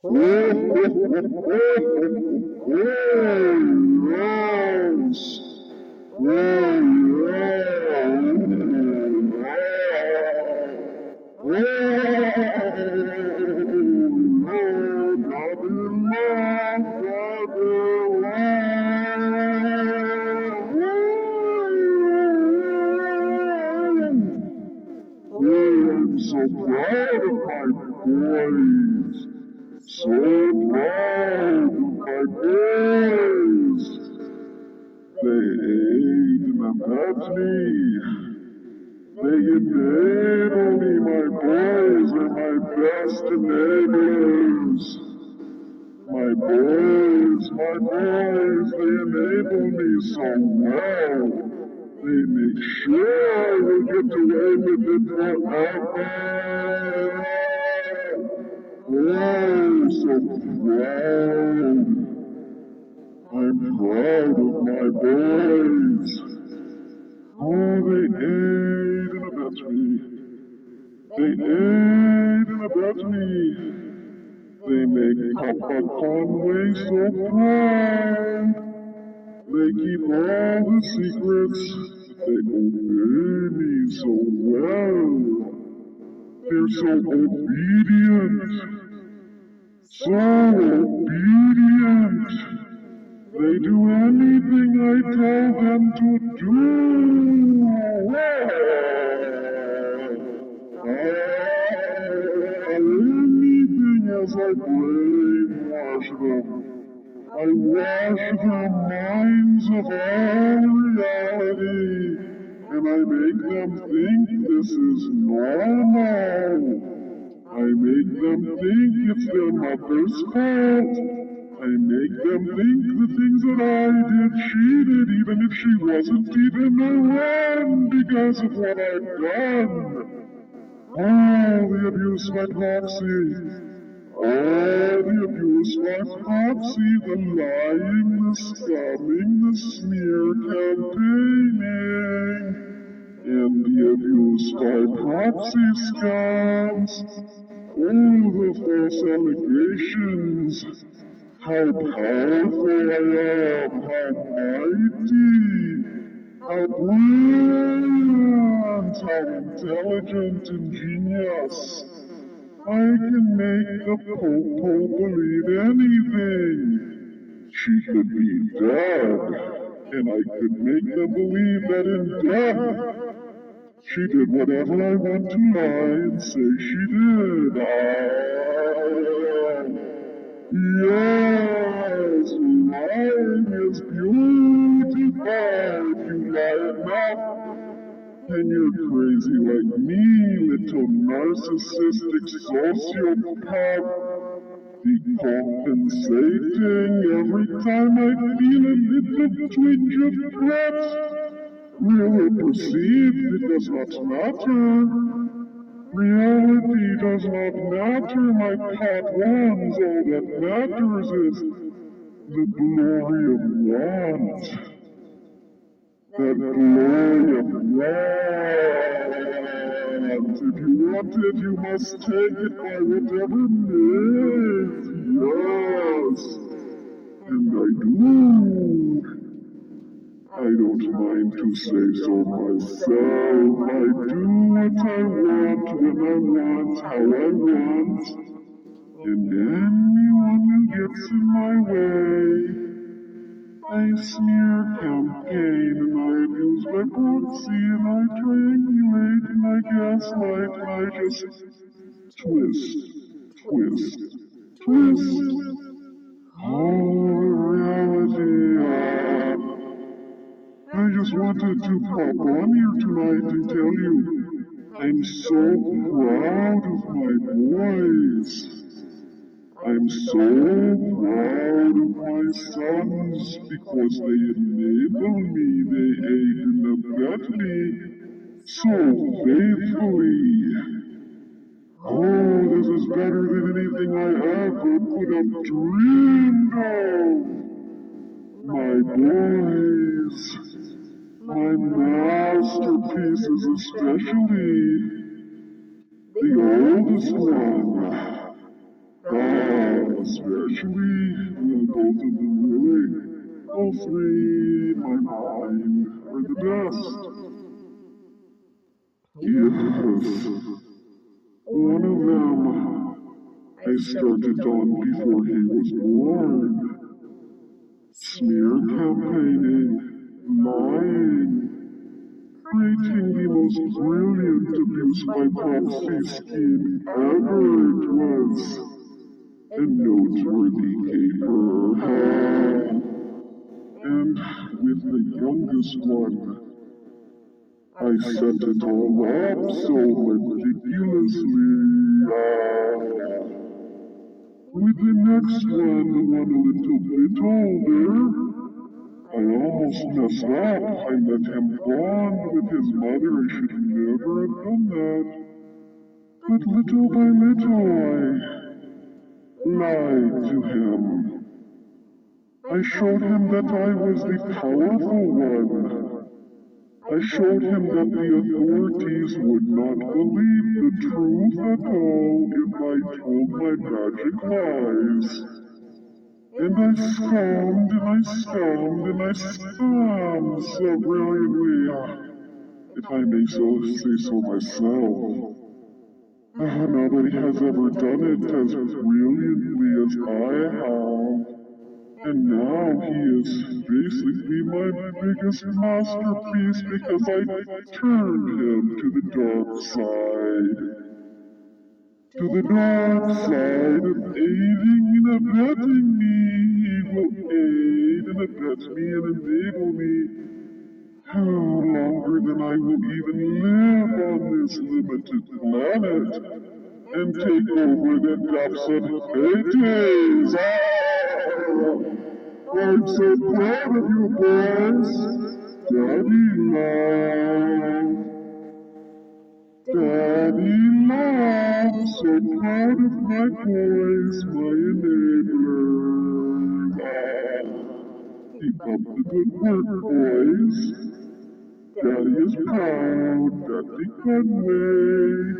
I'm so proud of my boys. So proud of my boys. They aid and abet me. They enable me. My boys are my best enablers. My boys, they enable me so well. They make sure I will get away with it forever. Oh, so proud. I'm proud of my boys. Oh, they aid and abet me. They aid and abet me. They make Papa Conway so proud. They keep all the secrets. They obey me so well. They're so obedient. So obedient. They do anything I tell them to do. Anything as I brainwash them. I wash their minds of all reality, and I make them think this is normal. I make them think it's their mother's fault. I make them think the things that I did, she did, even if she wasn't even around because of what I've done. Oh, the abuse by proxy. Oh, the abuse by proxy, the lying, the scamming, the smear campaigning, and the abuse by proxy scams. Oh, the false allegations. How powerful I am, how mighty, how brilliant, how intelligent and genius. I can make the Popo believe anything. She could be dead, and I could make them believe that in death she did whatever I want to lie and say she did. Yes, lying is beautiful if you lie enough. And you're crazy like me, little narcissistic sociopath, decompensating every time I feel a little twinge of threat. Real or perceived, it does not matter. Reality does not matter, my pot ones. All that matters is the glory of want. That glory of want. If you want it, you must take it by whatever means. Yes. And I do. I don't mind to say so myself. I do what I want, when I want, how I want. And anyone who gets in my way, I smear campaign, and I abuse my proxy, and I triangulate, and I gaslight, and I just twist, twist, twist. Oh, reality. I just wanted to pop on here tonight and tell you I'm so proud of my boys. I'm so proud of my sons because they enable me, they aid and abet me so faithfully. Oh, this is better than anything I ever could have dreamed of. My boys, my masterpieces especially, the oldest one. God. especially, well, both of them really. All three, in my mind, are the best. Yes, one of them I started on before he was born. Smear campaigning, lying, creating the most brilliant abuse by proxy scheme ever it was. A noteworthy caper. And with the youngest one, I set it all up so meticulously. With the next one a little bit older, I almost messed up. I let him bond with his mother. I should never have done that. But little by little, I lied to him. I showed him that I was the powerful one. I showed him that the authorities would not believe the truth at all if I told my magic lies. And I scammed and I scammed and I scammed so brilliantly, if I may say so myself. Nobody has ever done it as brilliantly as I have. And now he is basically my biggest masterpiece because I turned him to the dark side. To the dark side of aiding and abetting me. He will aid and abet me and enable me longer than I will even live on this limited planet and take over the depths of Hades. I'm so proud of you boys. Daddy love. Daddy love. So proud of my boys, my enablers. Keep up the good work, boys. Daddy is proud. Daddy Conway.